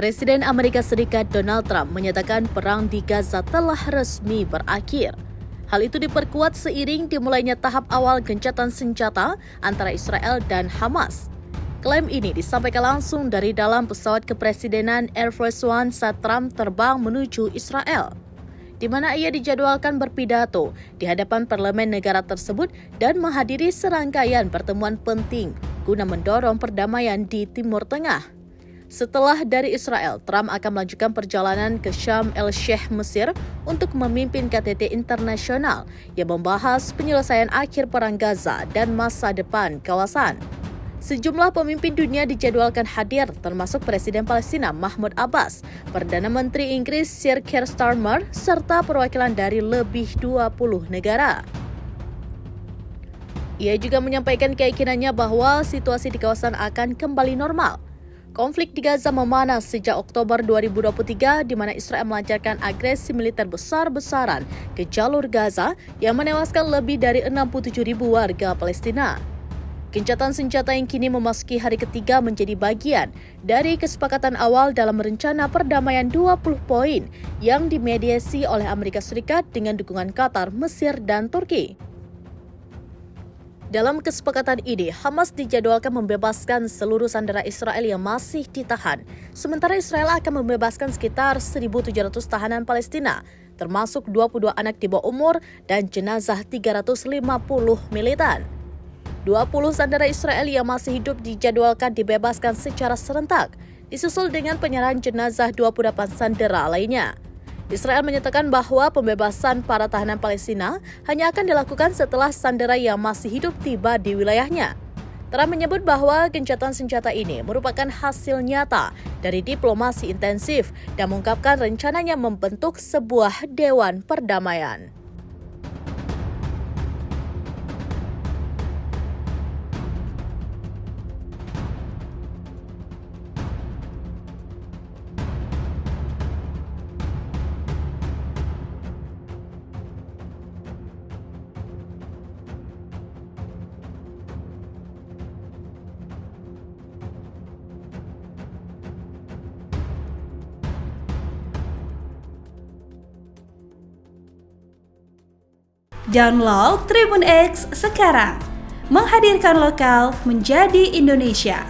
Presiden Amerika Serikat Donald Trump menyatakan perang di Gaza telah resmi berakhir. Hal itu diperkuat seiring dimulainya tahap awal gencatan senjata antara Israel dan Hamas. Klaim ini disampaikan langsung dari dalam pesawat kepresidenan Air Force One saat Trump terbang menuju Israel, di mana ia dijadwalkan berpidato di hadapan parlemen negara tersebut dan menghadiri serangkaian pertemuan penting guna mendorong perdamaian di Timur Tengah. Setelah dari Israel, Trump akan melanjutkan perjalanan ke Sharm el-Sheikh, Mesir untuk memimpin KTT internasional yang membahas penyelesaian akhir perang Gaza dan masa depan kawasan. Sejumlah pemimpin dunia dijadwalkan hadir, termasuk Presiden Palestina Mahmud Abbas, Perdana Menteri Inggris Sir Keir Starmer, serta perwakilan dari lebih 20 negara. Ia juga menyampaikan keyakinannya bahwa situasi di kawasan akan kembali normal. Konflik di Gaza memanas sejak Oktober 2023 di mana Israel melancarkan agresi militer besar-besaran ke jalur Gaza yang menewaskan lebih dari 67.000 warga Palestina. Gencatan senjata yang kini memasuki hari ketiga menjadi bagian dari kesepakatan awal dalam rencana perdamaian 20 poin yang dimediasi oleh Amerika Serikat dengan dukungan Qatar, Mesir, dan Turki. Dalam kesepakatan ini, Hamas dijadwalkan membebaskan seluruh sandera Israel yang masih ditahan, sementara Israel akan membebaskan sekitar 1.700 tahanan Palestina, termasuk 22 anak di bawah umur dan jenazah 350 militan. 20 sandera Israel yang masih hidup dijadwalkan dibebaskan secara serentak, disusul dengan penyerahan jenazah 28 sandera lainnya. Israel menyatakan bahwa pembebasan para tahanan Palestina hanya akan dilakukan setelah sandera yang masih hidup tiba di wilayahnya. Trump menyebut bahwa gencatan senjata ini merupakan hasil nyata dari diplomasi intensif dan mengungkapkan rencananya membentuk sebuah dewan perdamaian. Download Tribun X sekarang, menghadirkan lokal menjadi Indonesia.